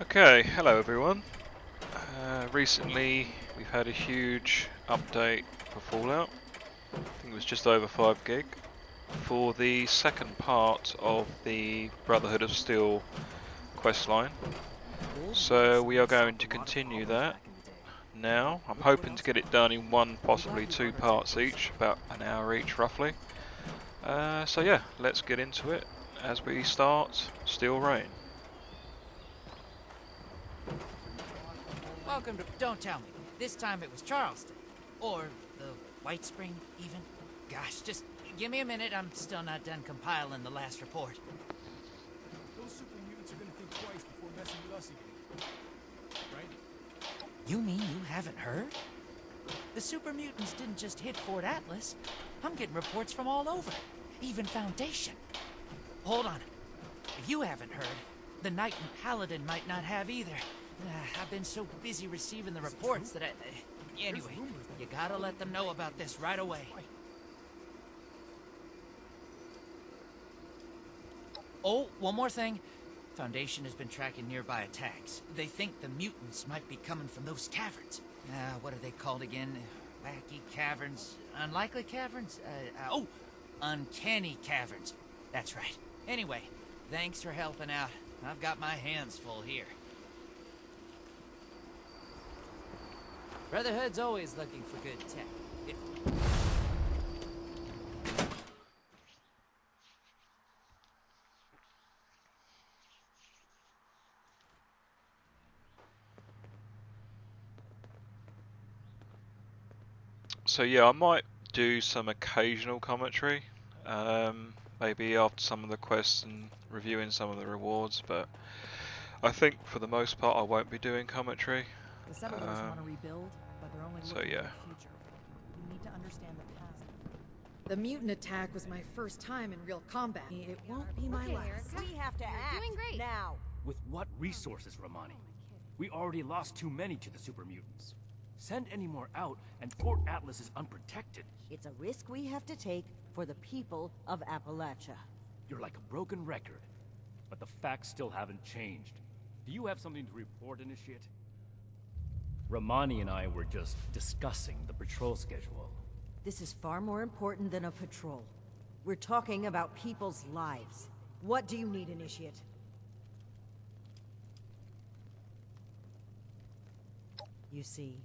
Okay, hello everyone. Recently we've had a huge update for Fallout. I think it was just over 5 gig for the second part of the Brotherhood of Steel questline. So we are going to continue that now. I'm hoping to get it done in one, possibly two parts each, about an hour each roughly. So yeah, let's get into it as we start Steel Rain. Welcome to... Don't tell me. This time it was Charleston. Or the White Spring, even. Gosh, just give me a minute. I'm still not done compiling the last report. Those super mutants are gonna think twice before messing with us again. Right? You mean you haven't heard? The super mutants didn't just hit Fort Atlas. I'm getting reports from all over. Even Foundation. Hold on. If you haven't heard, the Knight and Paladin might not have either. I've been so busy receiving the reports that anyway, you gotta let them know about this right away. Oh, one more thing. Foundation has been tracking nearby attacks. They think the mutants might be coming from those caverns. What are they called again? Wacky caverns? Unlikely caverns? Uncanny caverns. That's right. Anyway, thanks for helping out. I've got my hands full here. Brotherhood's always looking for good tech. So yeah, I might do some occasional commentary, maybe after some of the quests and reviewing some of the rewards, but I think for the most part I won't be doing commentary. The settlers want to rebuild, but they're only So looking yeah. at the future. We need to understand the past. The mutant attack was my first time in real combat. It won't be my last. We have to act doing great. now. With what resources, Romani? We already lost too many to the super mutants. Send any more out, and Fort Atlas is unprotected. It's a risk we have to take for the people of Appalachia. You're like a broken record. But the facts still haven't changed. Do you have something to report, Initiate? Romani and I were just discussing the patrol schedule. This is far more important than a patrol. We're talking about people's lives. What do you need, Initiate? You see,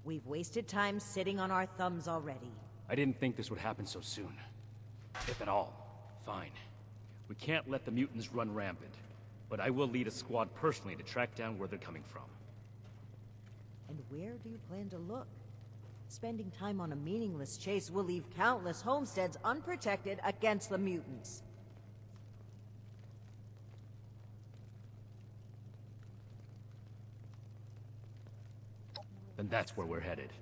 we've wasted time sitting on our thumbs already. I didn't think this would happen so soon. If at all. Fine. We can't let the mutants run rampant. But I will lead a squad personally to track down where they're coming from. And where do you plan to look? Spending time on a meaningless chase will leave countless homesteads unprotected against the mutants. Then that's where we're headed.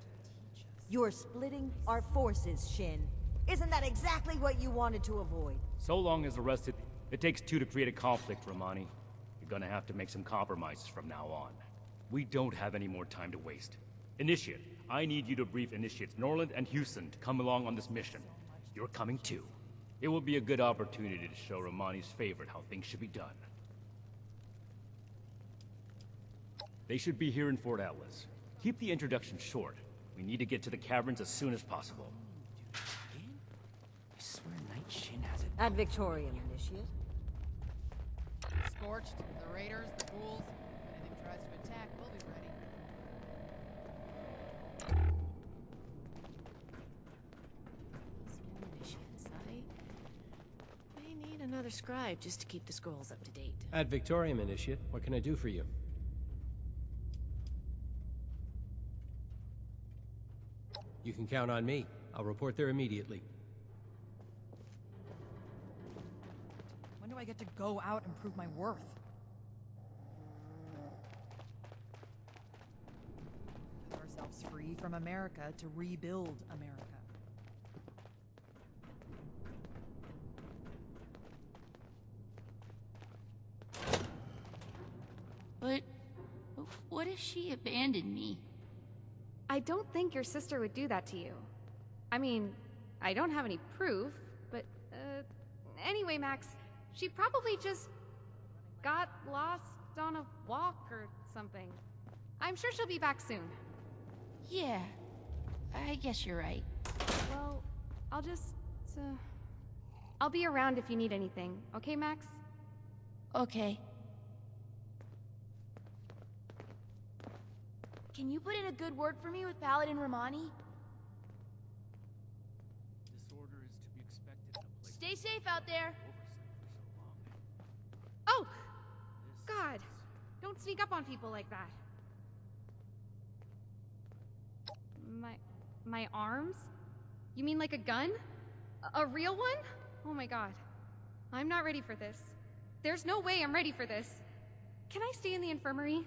You're splitting our forces, Shin. Isn't that exactly what you wanted to avoid? So long as the rest it takes two to create a conflict, Romani. You're gonna have to make some compromises from now on. We don't have any more time to waste. Initiate, I need you to brief Initiates Norland and Houston to come along on this mission. You're coming too. It will be a good opportunity to show Romani's favorite how things should be done. They should be here in Fort Atlas. Keep the introduction short. We need to get to the caverns as soon as possible. I swear Night Shin has it. At Victorium, Initiate. Scorched, the raiders, the ghouls. If anything tries to attack, we'll be ready. Initiates, may need another scribe just to keep the scrolls up to date. At Victorium, Initiate. What can I do for you? You can count on me. I'll report there immediately. When do I get to go out and prove my worth? Cut ourselves free from America to rebuild America. But what if she abandoned me? I don't think your sister would do that to you. I mean, I don't have any proof, but, anyway, Max, she probably just got lost on a walk or something. I'm sure she'll be back soon. Yeah, I guess you're right. Well, I'll just, I'll be around if you need anything, okay, Max? Okay. Can you put in a good word for me with Paladin Romani? Disorder is to be expected in a place Stay safe out there. Oh! God, don't sneak up on people like that. My arms? You mean like a gun? A real one? Oh my god. I'm not ready for this. There's no way I'm ready for this. Can I stay in the infirmary?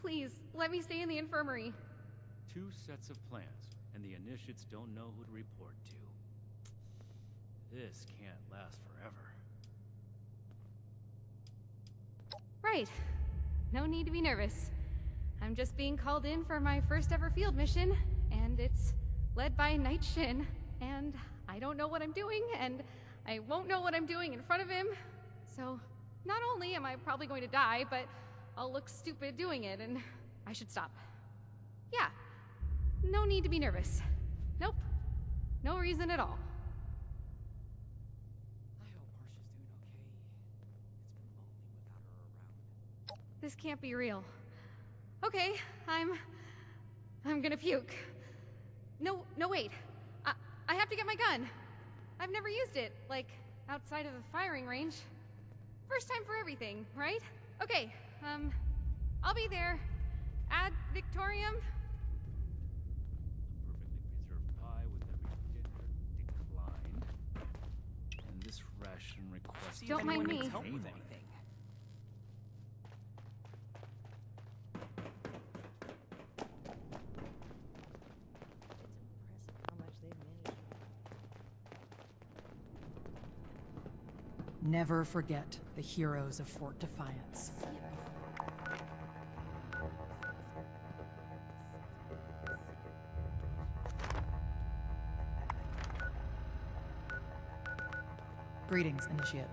Please, let me stay in the infirmary. 2 sets of plans, and the initiates don't know who to report to. This can't last forever. Right. No need to be nervous. I'm just being called in for my first ever field mission, and it's led by Knight Shin, and I don't know what I'm doing, and I won't know what I'm doing in front of him. So, not only am I probably going to die, but I'll look stupid doing it, and I should stop. Yeah. No need to be nervous. Nope. No reason at all. I hope Marsha's doing okay. It's been lonely without her around. This can't be real. Okay, I'm gonna puke. No, wait. I have to get my gun. I've never used it, like, outside of the firing range. First time for everything, right? Okay, I'll be there. Ad Victorium? A perfectly preserved pie with every dinner declined. And this ration request... See if Don't mind anyone me. needs help with anything. It's impressive how much they've managed. Never forget the heroes of Fort Defiance. Greetings, Initiate.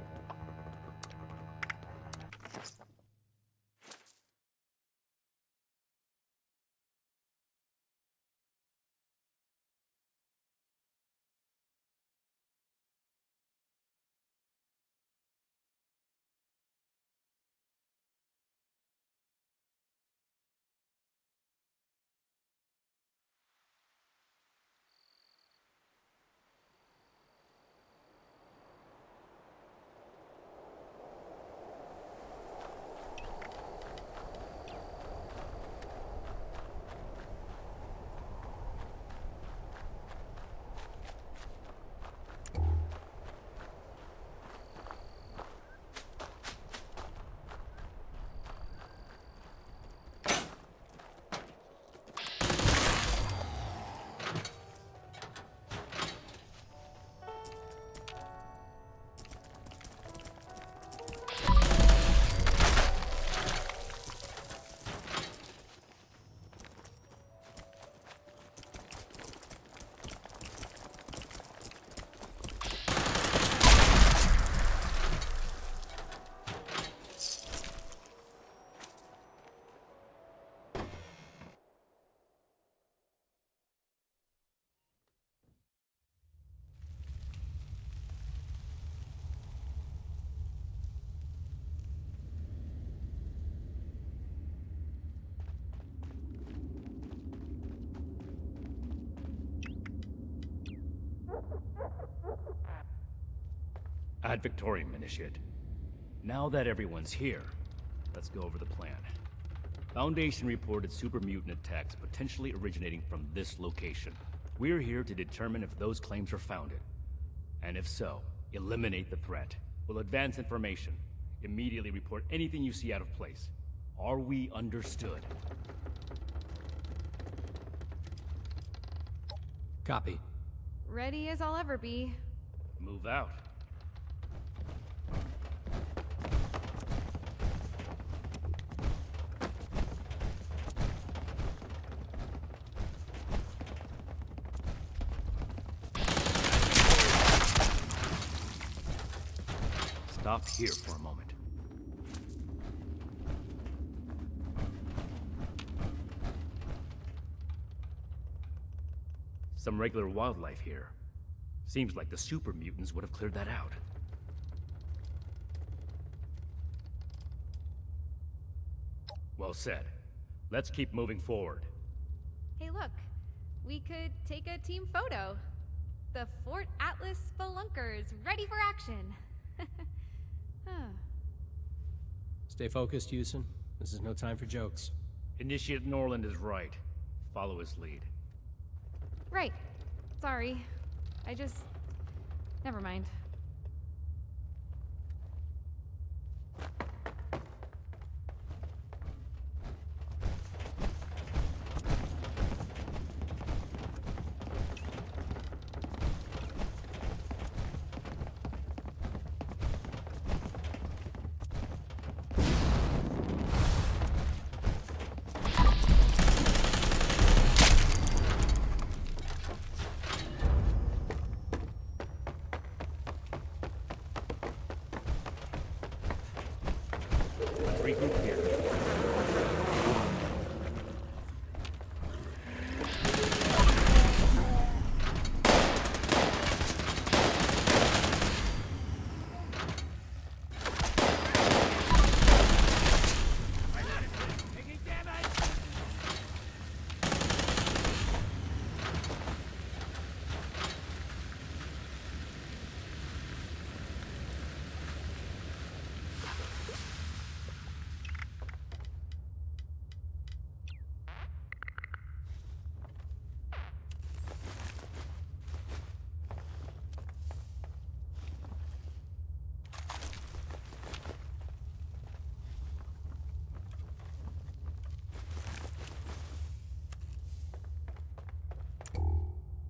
Ad Victorium, Initiate. Now that everyone's here, let's go over the plan. Foundation reported super mutant attacks potentially originating from this location. We're here to determine if those claims are founded. And if so, eliminate the threat. We'll advance information. Immediately report anything you see out of place. Are we understood? Copy. Ready as I'll ever be. Move out. Stop here for a moment. some regular wildlife here. Seems like the super mutants would have cleared that out. Well said. Let's keep moving forward. Hey, look. We could take a team photo. The Fort Atlas Spelunkers, ready for action. Huh. Stay focused, Houston. This is no time for jokes. Initiate Norland is right. Follow his lead. Right. Sorry. I just... Never mind. Let's regroup here.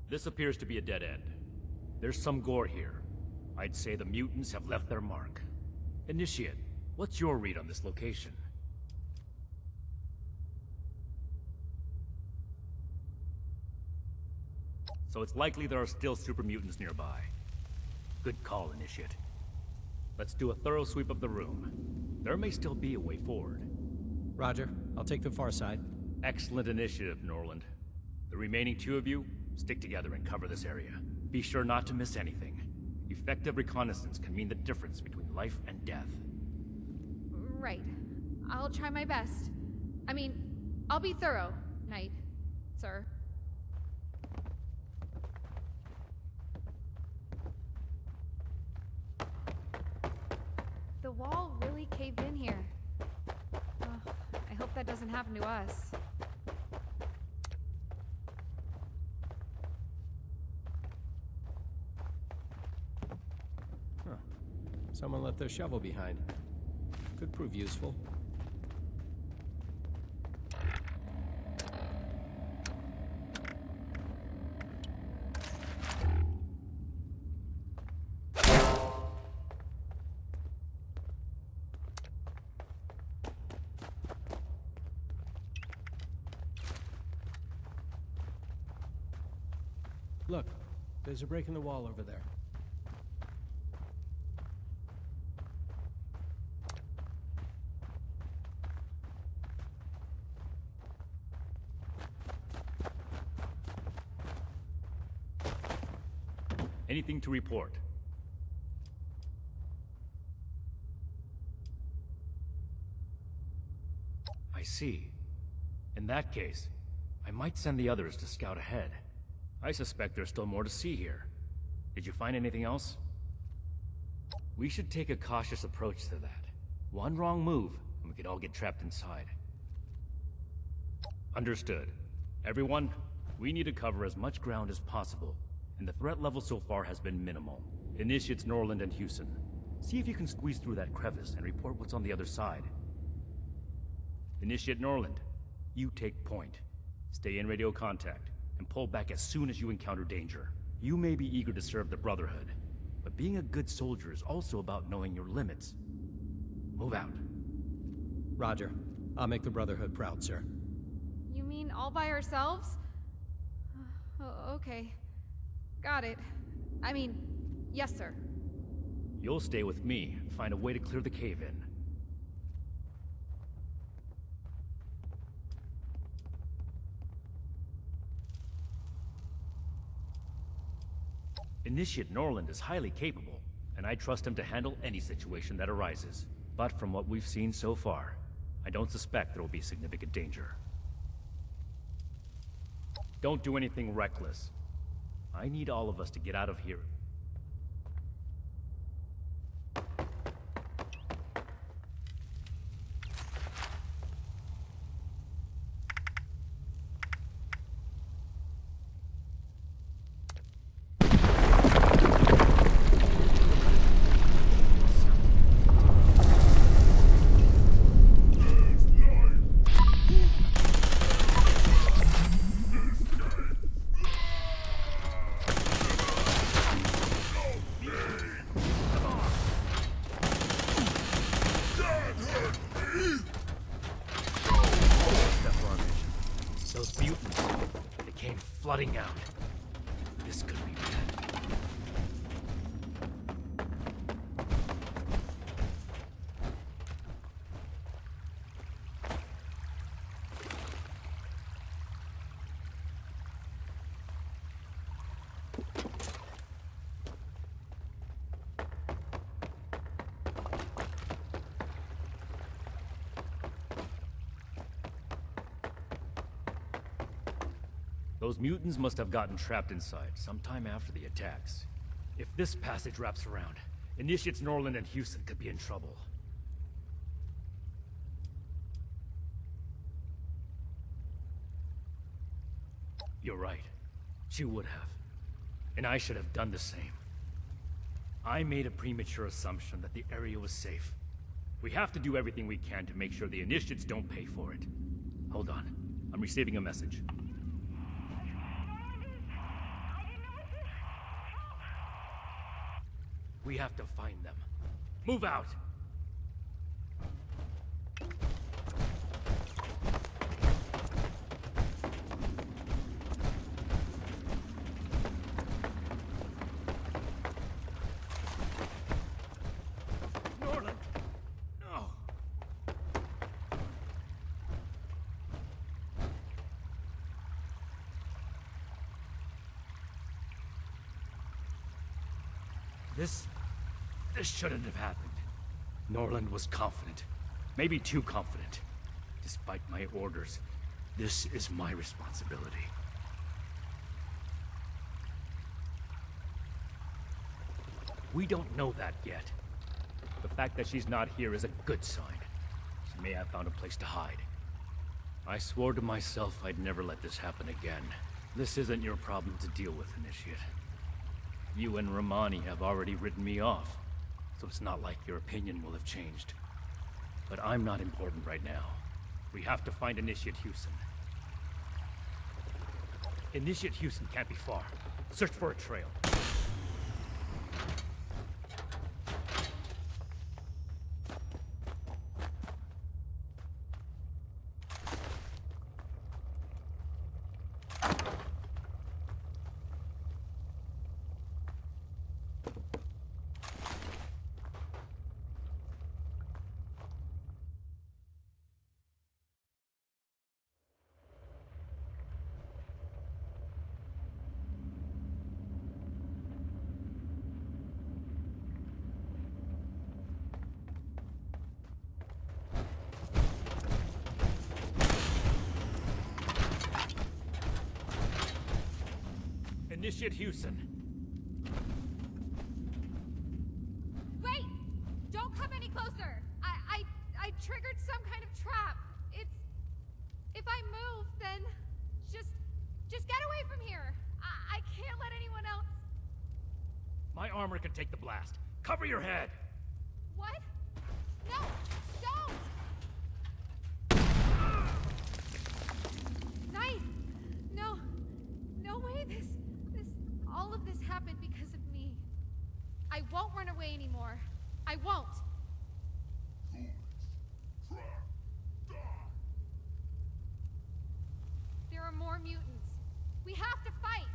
This appears to be a dead end. There's some gore here. I'd say the mutants have left their mark. Initiate, what's your read on this location? So it's likely there are still super mutants nearby. Good call, Initiate. Let's do a thorough sweep of the room. There may still be a way forward. Roger. I'll take the far side. Excellent initiative, Norland. The remaining two of you, stick together and cover this area. Be sure not to miss anything. Effective reconnaissance can mean the difference between life and death. Right. I'll try my best. I mean, I'll be thorough, Knight, sir. The wall really caved in here. I hope that doesn't happen to us. Someone left their shovel behind. Could prove useful. Look, there's a break in the wall over there. Anything to report? I see. In that case, I might send the others to scout ahead. I suspect there's still more to see here. Did you find anything else? We should take a cautious approach to that. One wrong move, and we could all get trapped inside. Understood. Everyone, we need to cover as much ground as possible, and the threat level so far has been minimal. Initiates Norland and Houston. See if you can squeeze through that crevice and report what's on the other side. Initiate Norland, you take point. Stay in radio contact, and pull back as soon as you encounter danger. You may be eager to serve the Brotherhood, but being a good soldier is also about knowing your limits. Move out. Roger. I'll make the Brotherhood proud, sir. You mean all by ourselves? Okay. Got it. I mean, yes, sir. You'll stay with me, find a way to clear the cave-in. Initiate Norland is highly capable, and I trust him to handle any situation that arises. But from what we've seen so far, I don't suspect there will be significant danger. Don't do anything reckless. I need all of us to get out of here. Those mutants, they came flooding out. This could be bad. Those mutants must have gotten trapped inside sometime after the attacks. If this passage wraps around, Initiates Norland and Houston could be in trouble. You're right. She would have. And I should have done the same. I made a premature assumption that the area was safe. We have to do everything we can to make sure the Initiates don't pay for it. Hold on. I'm receiving a message. We have to find them. Move out! Norland! No! This shouldn't have happened. Norland was confident. Maybe too confident. Despite my orders, this is my responsibility. We don't know that yet. The fact that she's not here is a good sign. She may have found a place to hide. I swore to myself I'd never let this happen again. This isn't your problem to deal with, Initiate. You and Romani have already written me off, so it's not like your opinion will have changed. But I'm not important right now. We have to find Initiate Houston. Initiate Houston can't be far. Search for a trail. Initiate Houston. Wait! Don't come any closer! I triggered some kind of trap. If I move, then just get away from here. I can't let anyone else. My armor can take the blast. Cover your head! What? No! Don't! Knife! No way all of this happened because of me. I won't run away anymore. I won't. There are more mutants. We have to fight.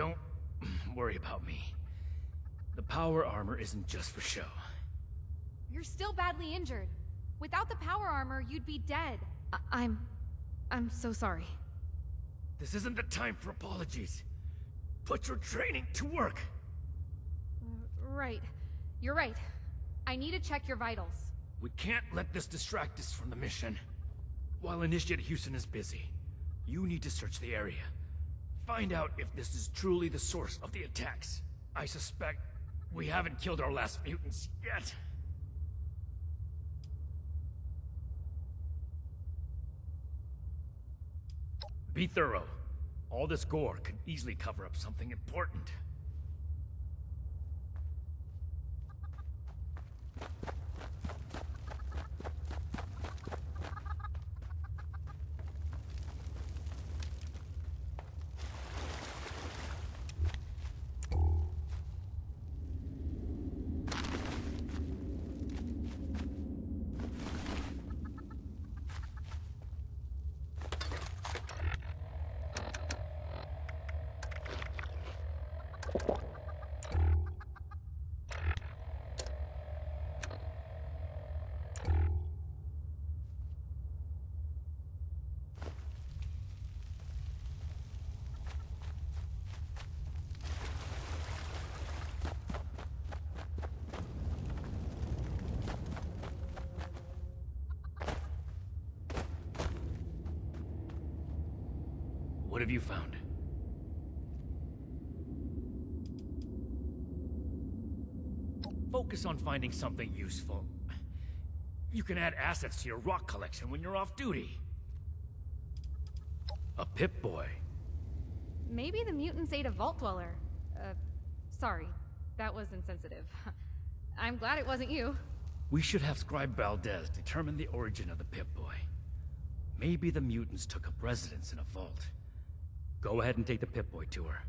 don't worry about me. The power armor isn't just for show. You're still badly injured. Without the power armor, you'd be dead. I'm so sorry. This isn't the time for apologies. Put your training to work. Right. You're right. I need to check your vitals. We can't let this distract us from the mission. While Initiate Houston is busy, you need to search the area. Find out if this is truly the source of the attacks. I suspect we haven't killed our last mutants yet. Be thorough. All this gore could easily cover up something important. What have you found? Focus on finding something useful. You can add assets to your rock collection when you're off duty. A Pip-Boy. Maybe the mutants ate a vault dweller. Sorry. That was insensitive. I'm glad it wasn't you. We should have Scribe Valdez determine the origin of the Pip-Boy. Maybe the mutants took up residence in a vault. Go ahead and take the Pip-Boy tour.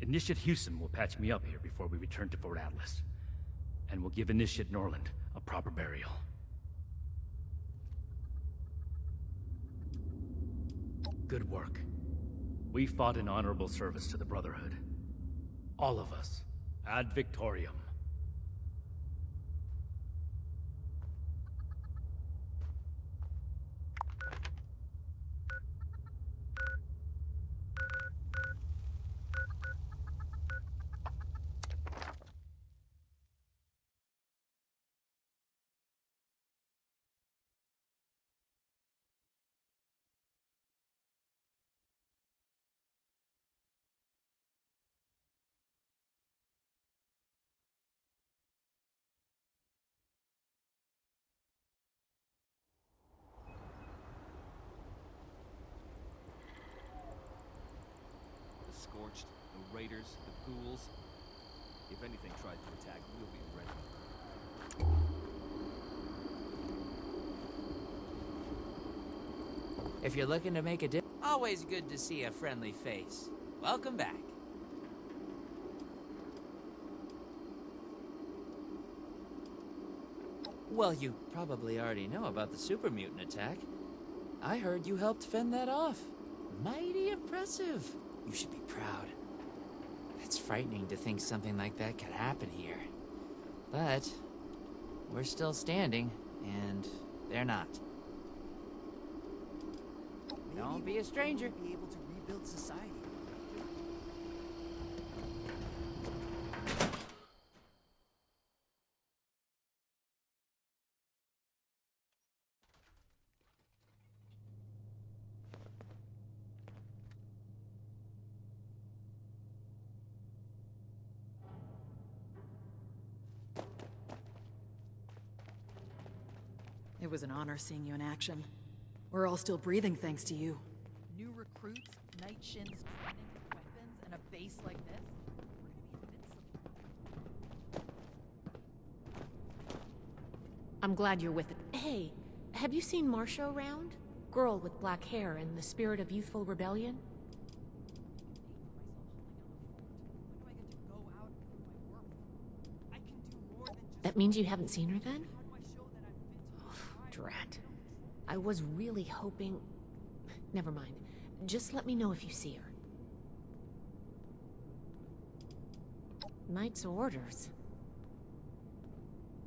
Initiate Houston will patch me up here before we return to Fort Atlas. And we'll give Initiate Norland a proper burial. Good work. We fought in honorable service to the Brotherhood. All of us. Ad Victoriam. The Scorched, the Raiders, the Ghouls. If anything tries to attack, we'll be ready. If you're looking to make a difference, always good to see a friendly face. Welcome back. Well, you probably already know about the super mutant attack. I heard you helped fend that off. Mighty impressive. You should be proud. It's frightening to think something like that could happen here. But we're still standing, and they're not. Don't be a stranger. Be able to rebuild society. It was an honor seeing you in action. We're all still breathing thanks to you. New recruits, night shins, training, weapons, and a base like this? We're gonna be invincible. I'm glad you're with it. Hey, have you seen Marsha around? Girl with black hair and the spirit of youthful rebellion? That means you haven't seen her then? Oh, drat. I was really hoping... Never mind. Just let me know if you see her. Knight's orders.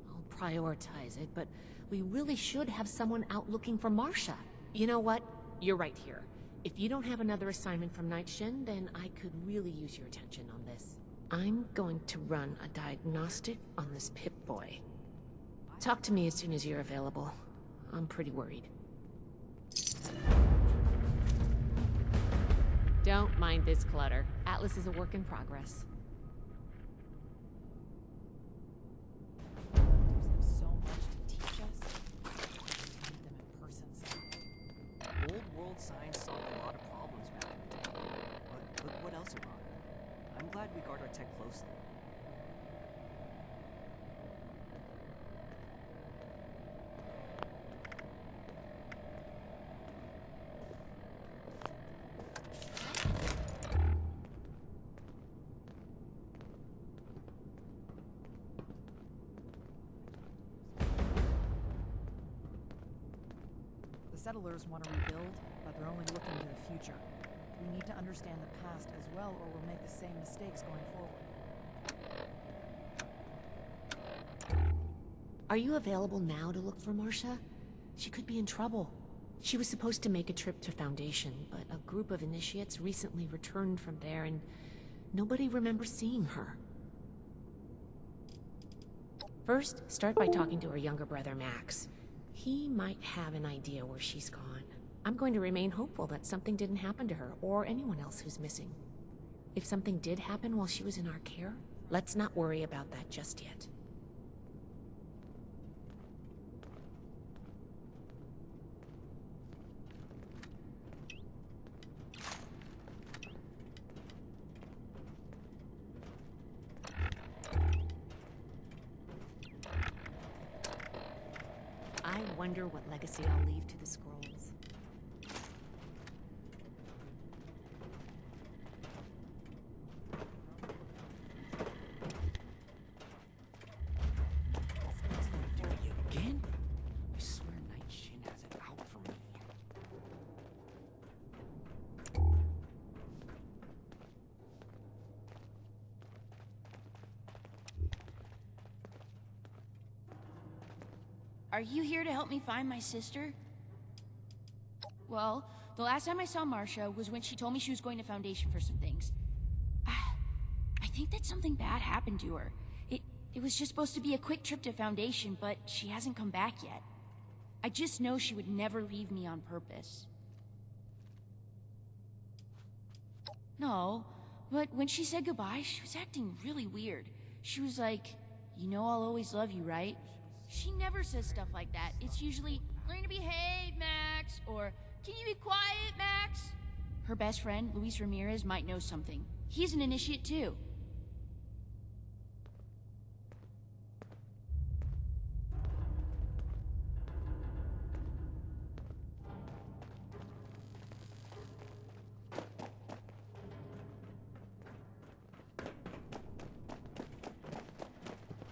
I'll prioritize it, but we really should have someone out looking for Marsha. You know what? You're right here. If you don't have another assignment from Night Shin, then I could really use your attention on this. I'm going to run a diagnostic on this Pip-Boy. Talk to me as soon as you're available. I'm pretty worried. Don't mind this clutter. Atlas is a work in progress. Have so much to teach us. We need them in person someday. Old world science solved a lot of problems back in the day. But look what else it brought. I'm glad we guard our tech closely. The settlers want to rebuild, but they're only looking to the future. We need to understand the past as well, or we'll make the same mistakes going forward. Are you available now to look for Marsha? She could be in trouble. She was supposed to make a trip to Foundation, but a group of initiates recently returned from there and nobody remembers seeing her. First, start by talking to her younger brother, Max. He might have an idea where she's gone. I'm going to remain hopeful that something didn't happen to her or anyone else who's missing. If something did happen while she was in our care, let's not worry about that just yet. I wonder what legacy I'll leave to the scrolls. Again? I swear Night Shin has it out for me. Are you here to help me find my sister? Well, the last time I saw Marsha was when she told me she was going to Foundation for some things. I think that something bad happened to her. It was just supposed to be a quick trip to Foundation, but she hasn't come back yet. I just know she would never leave me on purpose. No, but when she said goodbye, she was acting really weird. She was like, "You know I'll always love you, right?" She never says stuff like that. It's usually, "Learn to behave, Max," or "Can you be quiet, Max?" Her best friend, Luis Ramirez, might know something. He's an initiate too.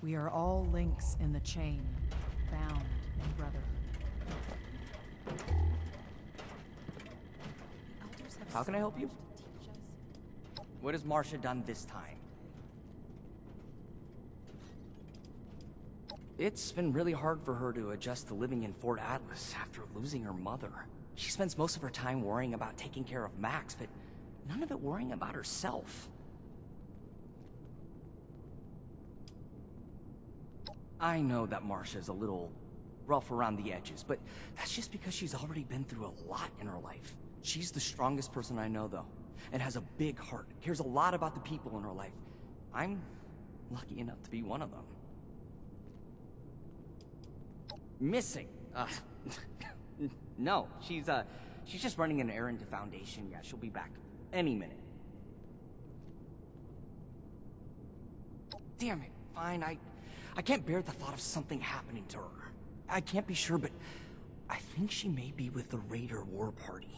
We are all links in the chain, bound in brotherhood. How can I help you? What has Marsha done this time? It's been really hard for her to adjust to living in Fort Atlas after losing her mother. She spends most of her time worrying about taking care of Max, but none of it worrying about herself. I know that Marsha's a little rough around the edges, but that's just because she's already been through a lot in her life. She's the strongest person I know, though, and has a big heart, cares a lot about the people in her life. I'm lucky enough to be one of them. Missing? No, she's just running an errand to Foundation. Yeah, she'll be back any minute. Damn it, fine, I can't bear the thought of something happening to her. I can't be sure, but I think she may be with the Raider War Party.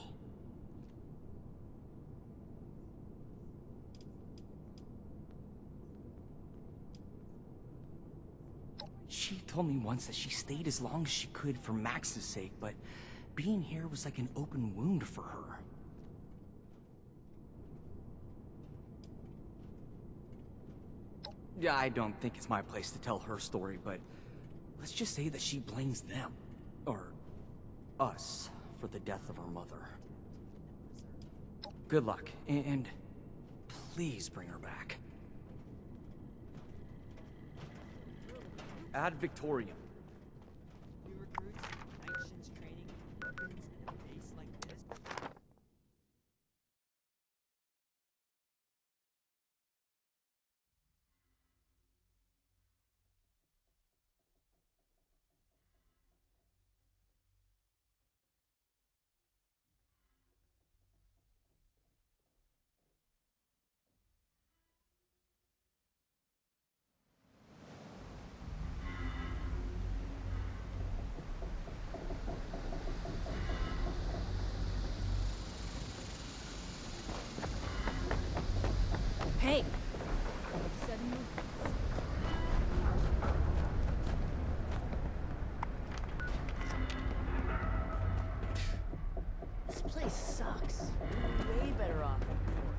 She told me once that she stayed as long as she could for Max's sake, but being here was like an open wound for her. Yeah, I don't think it's my place to tell her story, but let's just say that she blames them. Or us for the death of her mother. Good luck, and please bring her back. Ad Victoriam. New recruits, Night Shin's training weapons in a base like this. Hey! This place sucks. Way better off up north.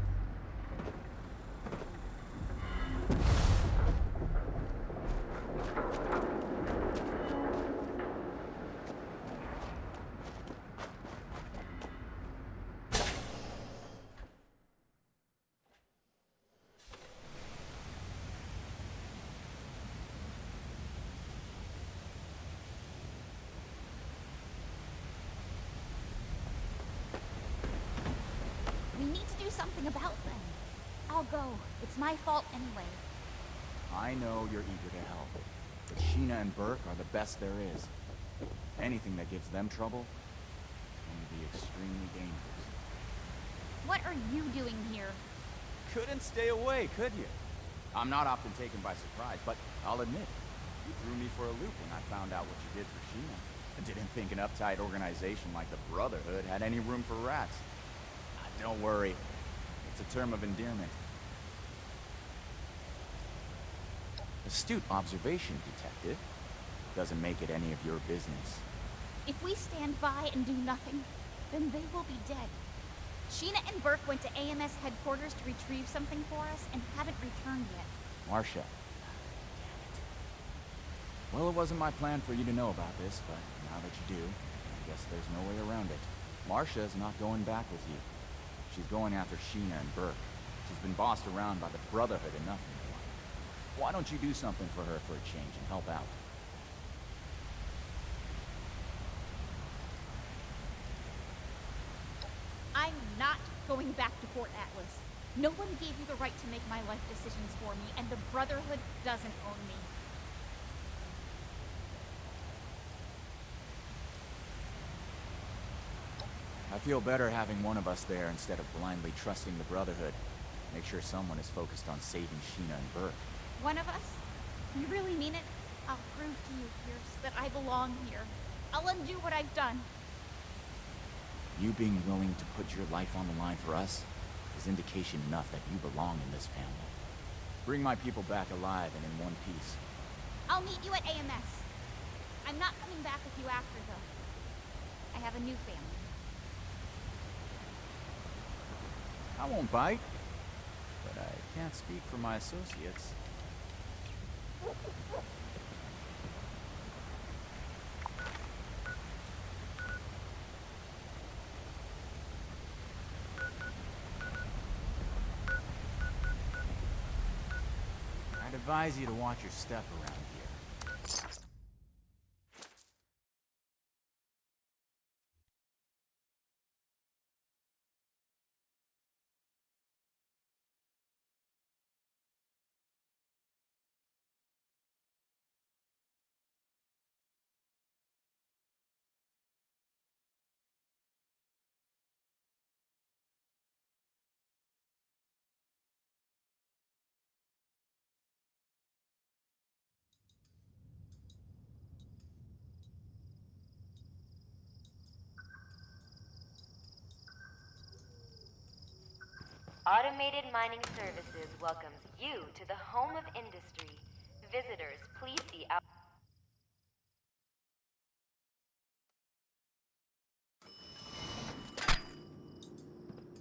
We need to do something about them. I'll go. It's my fault anyway. I know you're eager to help, but Sheena and Burke are the best there is. Anything that gives them trouble is going to be extremely dangerous. What are you doing here? Couldn't stay away, could you? I'm not often taken by surprise, but I'll admit, you threw me for a loop when I found out what you did for Sheena. I didn't think an uptight organization like the Brotherhood had any room for rats. Don't worry. It's a term of endearment. Astute observation, Detective. Doesn't make it any of your business. If we stand by and do nothing, then they will be dead. Sheena and Burke went to AMS headquarters to retrieve something for us and haven't returned yet. Marcia. Well, it wasn't my plan for you to know about this, but now that you do, I guess there's no way around it. Marcia's not going back with you. She's going after Sheena and Burke. She's been bossed around by the Brotherhood enough in her life. Why don't you do something for her for a change and help out? I'm not going back to Fort Atlas. No one gave you the right to make my life decisions for me, and the Brotherhood doesn't own me. I feel better having one of us there instead of blindly trusting the Brotherhood. Make sure someone is focused on saving Sheena and Burke. One of us? You really mean it? I'll prove to you, Pierce, that I belong here. I'll undo what I've done. You being willing to put your life on the line for us is indication enough that you belong in this family. Bring my people back alive and in one piece. I'll meet you at AMS. I'm not coming back with you after, though. I have a new family. I won't bite, but I can't speak for my associates. I'd advise you to watch your step around here. Automated Mining Services welcomes you to the home of industry. Visitors, please see out.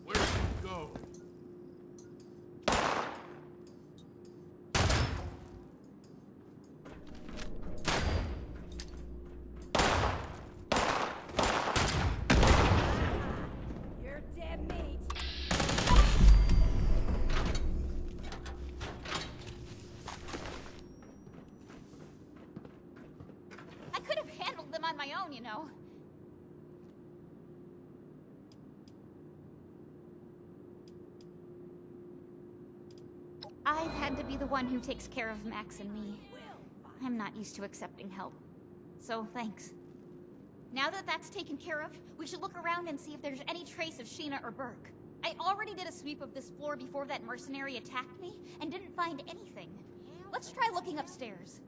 Where'd you go? I've had to be the one who takes care of Max and me. I'm not used to accepting help. So, thanks. Now that that's taken care of, we should look around and see if there's any trace of Sheena or Burke. I already did a sweep of this floor before that mercenary attacked me, and didn't find anything. Let's try looking upstairs.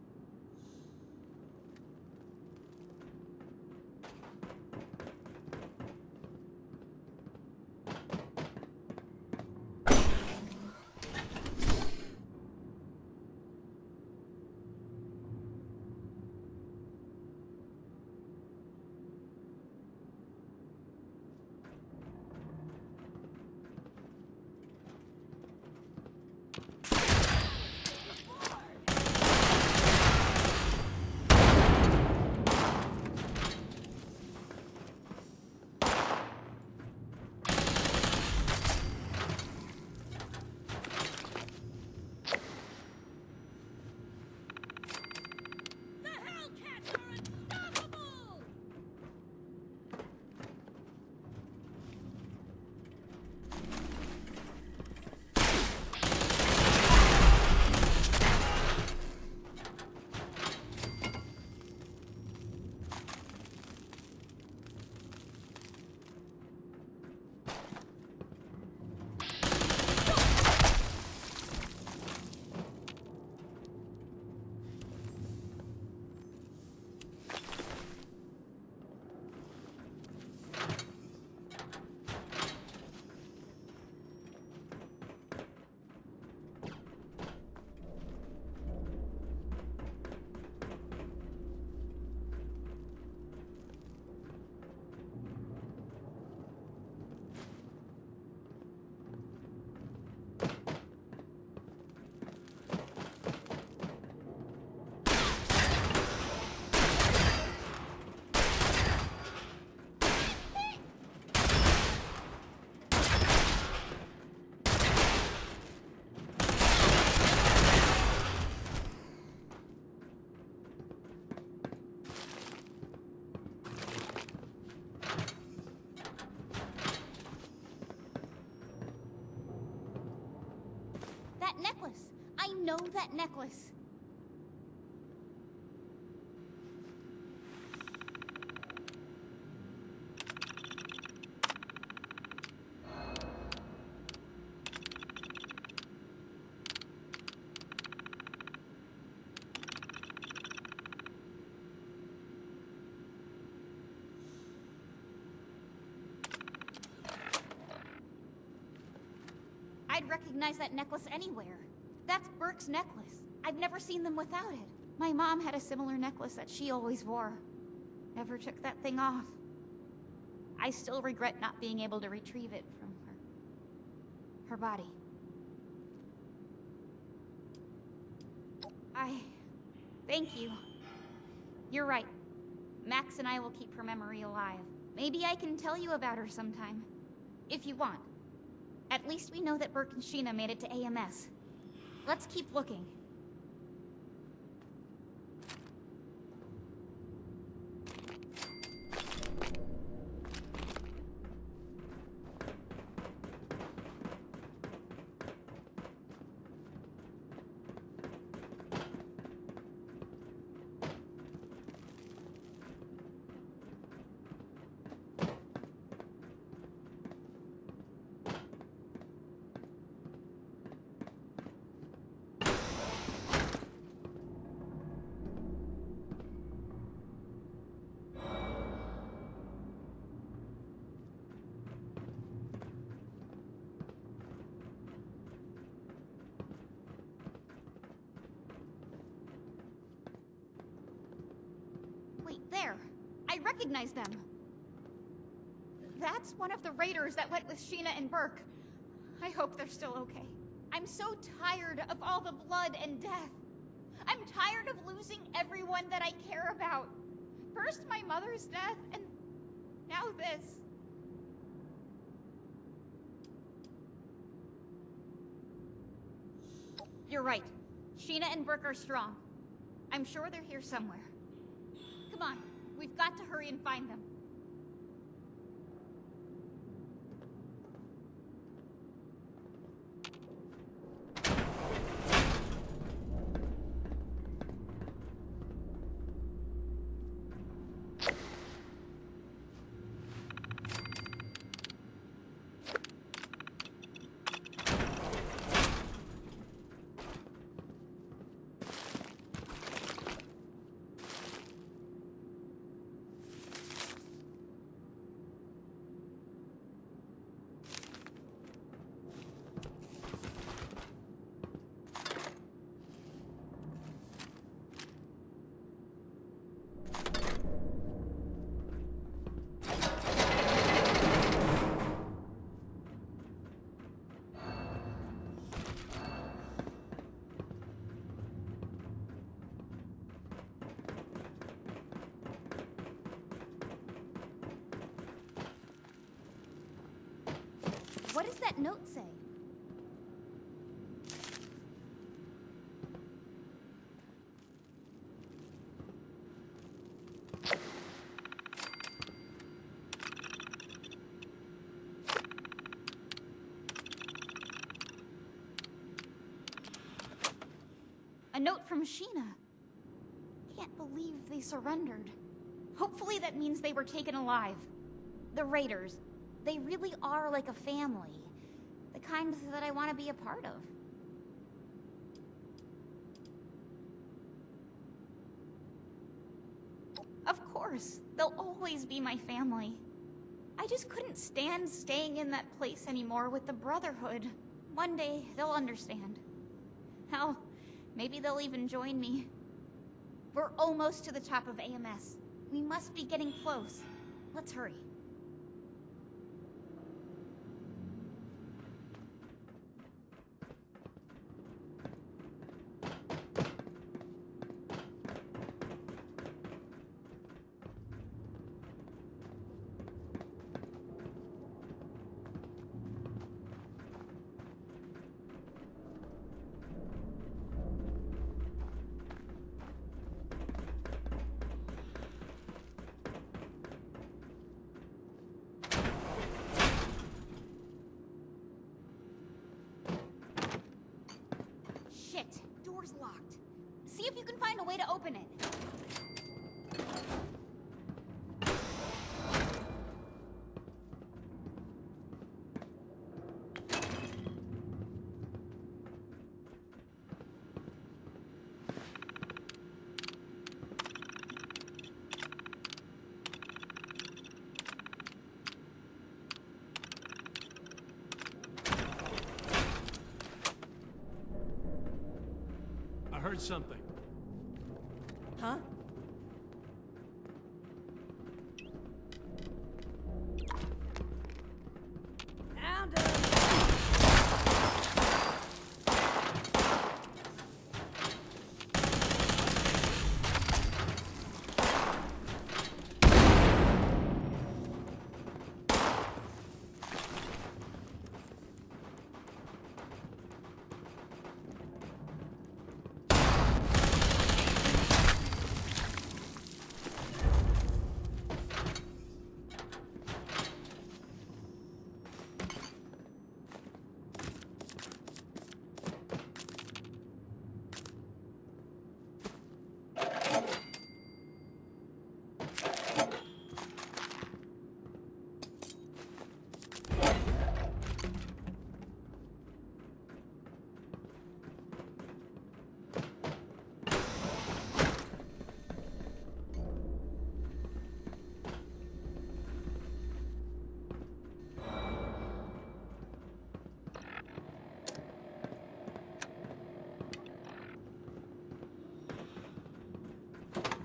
That necklace! I know that necklace! I'd recognize that necklace anywhere. That's Burke's necklace. I've never seen them without it. My mom had a similar necklace that she always wore. Never took that thing off. I still regret not being able to retrieve it from her body. Thank you. You're right. Max and I will keep her memory alive. Maybe I can tell you about her sometime. If you want. At least we know that Burke and Sheena made it to AMS. Let's keep looking. Wait, there. I recognize them. That's one of the raiders that went with Sheena and Burke. I hope they're still okay. I'm so tired of all the blood and death. I'm tired of losing everyone that I care about. First my mother's death, and now this. You're right. Sheena and Burke are strong. I'm sure they're here somewhere. Come on, we've got to hurry and find them. that note say? A note from Sheena. Can't believe they surrendered. Hopefully that means they were taken alive. The Raiders. They really are like a family. The kind that I want to be a part of. Of course, they'll always be my family. I just couldn't stand staying in that place anymore with the Brotherhood. One day, they'll understand. Hell, maybe they'll even join me. We're almost to the top of AMS. We must be getting close. Let's hurry. Shit, door's locked. See if you can find a way to open it. I heard something. Huh? Found him!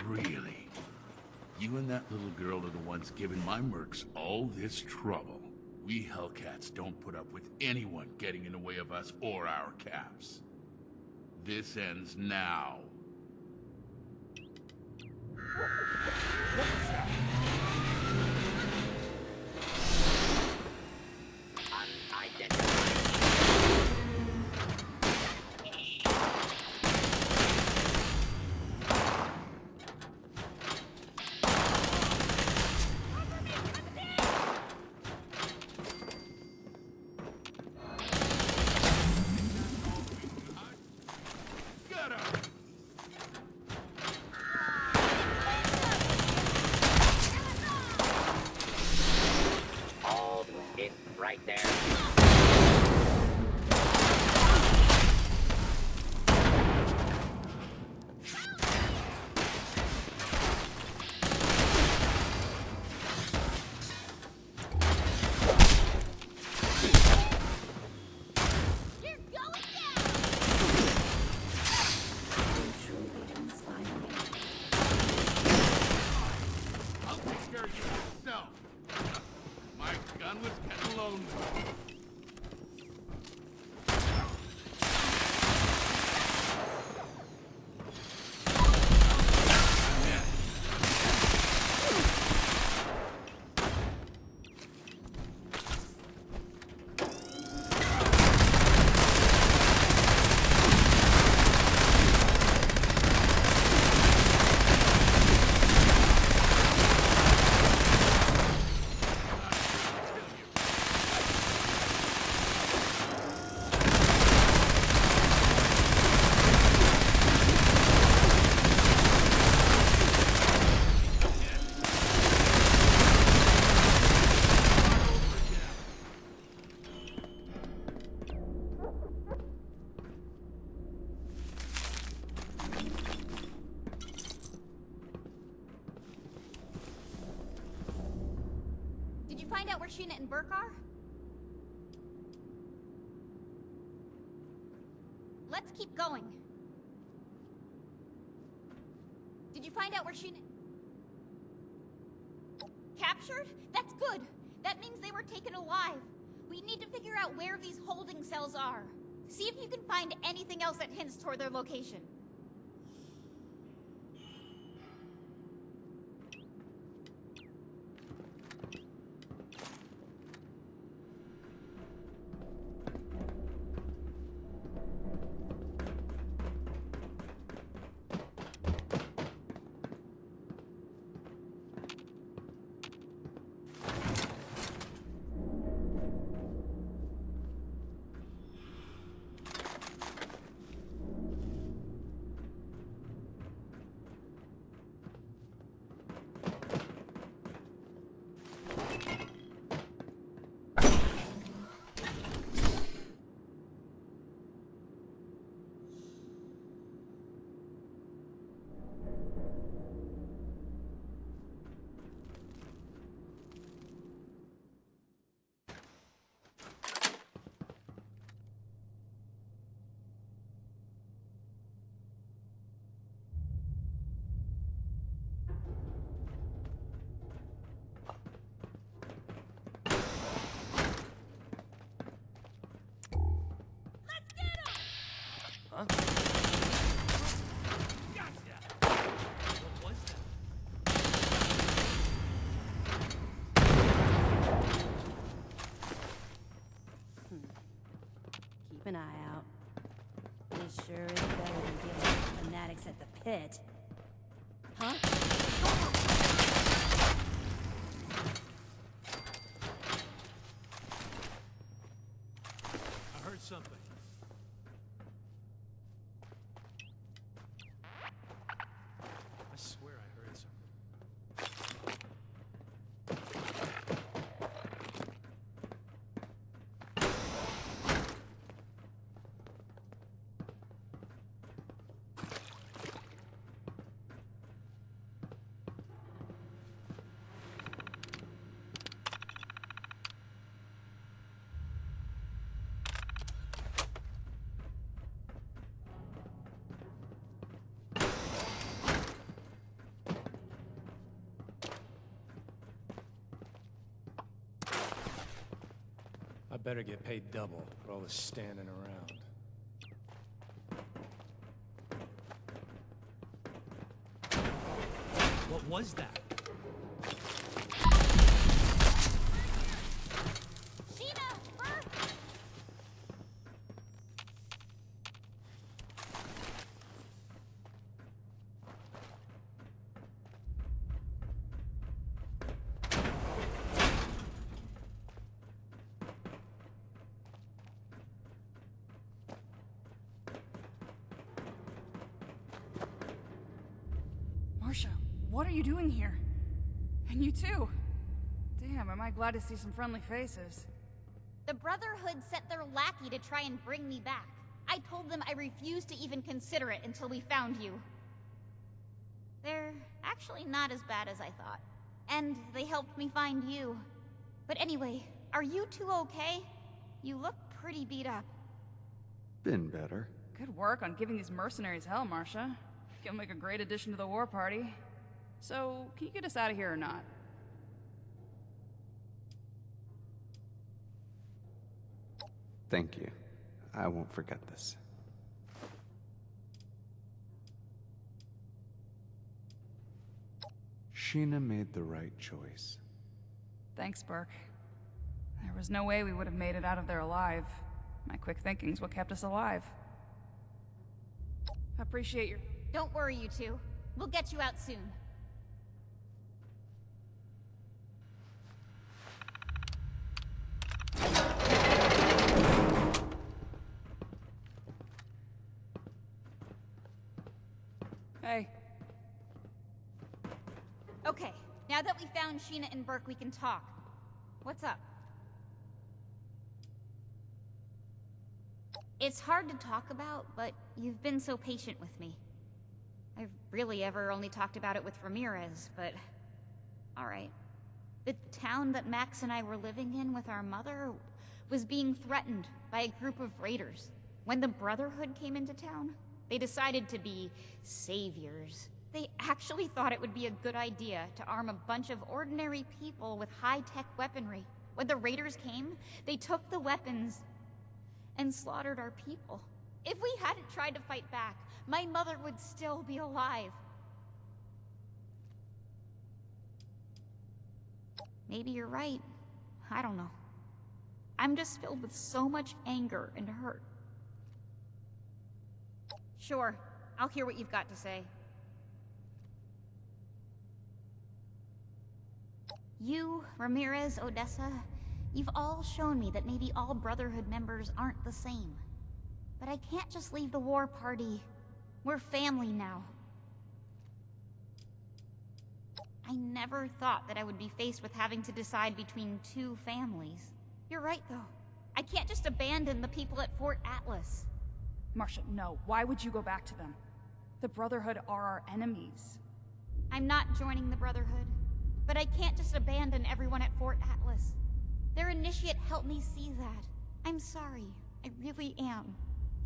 Really? You and that little girl are the ones giving my mercs all this trouble. We Hellcats don't put up with anyone getting in the way of us or our caps. This ends now. Right there. I'll take care of you myself. My gun was getting lonely. out where Sheena and Burke are? Let's keep going. Did you find out where Sheena... Captured? That's good. That means they were taken alive. We need to figure out where these holding cells are. See if you can find anything else that hints toward their location. Huh? Gotcha! What was that? Keep an eye out. This sure is better than dealing with fanatics at the pit. Huh? I heard something. I swear I heard something. I better get paid double for all this standing around. What was that? Sheena! Burke! Marcia, what are you doing here? And you too. Damn, am I glad to see some friendly faces. The Brotherhood sent their lackey to try and bring me back. I told them I refused to even consider it until we found you. They're actually not as bad as I thought. And they helped me find you. But anyway, are you two okay? You look pretty beat up. Been better. Good work on giving these mercenaries hell, Marcia. You'll make a great addition to the war party. So, can you get us out of here or not? Thank you. I won't forget this. Sheena made the right choice. Thanks, Burke. There was no way we would have made it out of there alive. My quick thinking's what kept us alive. I appreciate your... Don't worry, you two. We'll get you out soon. Hey. Okay, now that we found Sheena and Burke, we can talk. What's up? It's hard to talk about, but you've been so patient with me. I've really ever only talked about it with Ramirez, but... Alright. The town that Max and I were living in with our mother was being threatened by a group of raiders. When the Brotherhood came into town, they decided to be saviors. They actually thought it would be a good idea to arm a bunch of ordinary people with high-tech weaponry. When the raiders came, they took the weapons and slaughtered our people. If we hadn't tried to fight back, my mother would still be alive. Maybe you're right. I don't know. I'm just filled with so much anger and hurt. Sure, I'll hear what you've got to say. You, Ramirez, Odessa, you've all shown me that maybe all Brotherhood members aren't the same. But I can't just leave the war party. We're family now. I never thought that I would be faced with having to decide between two families. You're right, though. I can't just abandon the people at Fort Atlas. Marcia, no. Why would you go back to them? The Brotherhood are our enemies. I'm not joining the Brotherhood, but I can't just abandon everyone at Fort Atlas. Their initiate helped me see that. I'm sorry. I really am.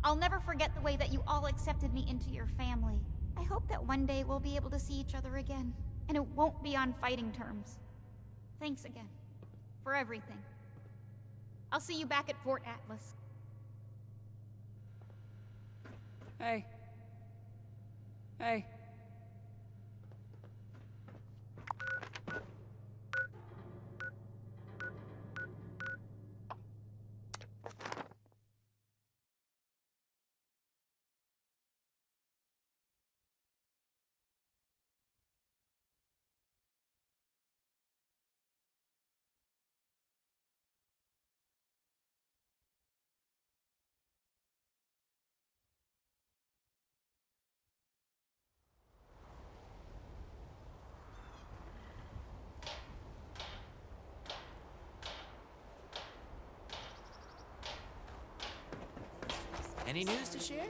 I'll never forget the way that you all accepted me into your family. I hope that one day we'll be able to see each other again, and it won't be on fighting terms. Thanks again. For everything. I'll see you back at Fort Atlas. Hey. Hey. Any news to share?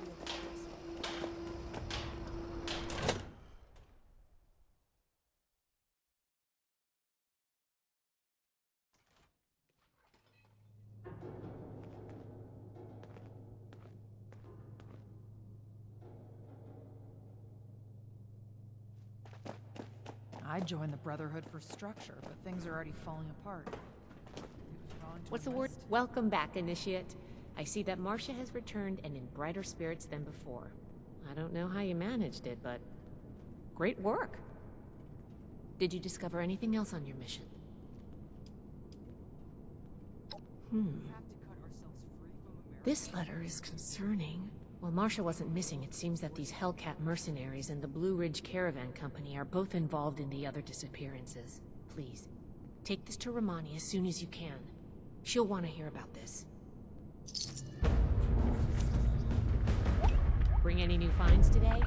I joined the Brotherhood for structure, but things are already falling apart. What's the word? Welcome back, Initiate. I see that Marcia has returned and in brighter spirits than before. I don't know how you managed it, but great work. Did you discover anything else on your mission? This letter is concerning. While Marcia wasn't missing, it seems that these Hellcat mercenaries and the Blue Ridge Caravan Company are both involved in the other disappearances. Please, take this to Romani as soon as you can. She'll want to hear about this. Bring any new finds today?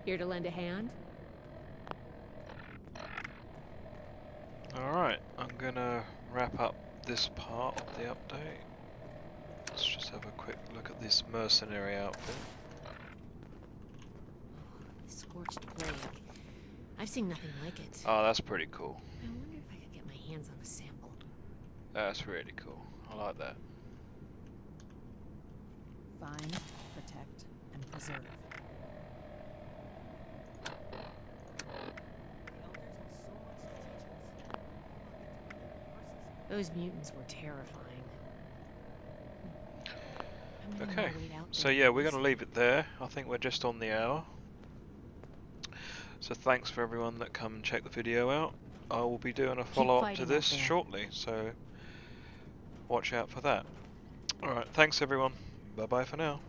Here to lend a hand? Alright, I'm gonna wrap up this part of the update. Let's just have a quick look at this mercenary outfit. Scorched plague. I've seen nothing like it. Oh, that's pretty cool. I wonder if I could get my hands on a sample. That's really cool. I like that. Find, protect, and preserve. Those mutants were terrifying. Okay, so yeah, we're going to leave it there. I think we're just on the hour. So thanks for everyone that come and check the video out. I will be doing a follow-up to this shortly, so watch out for that. Alright, thanks everyone. Bye bye for now.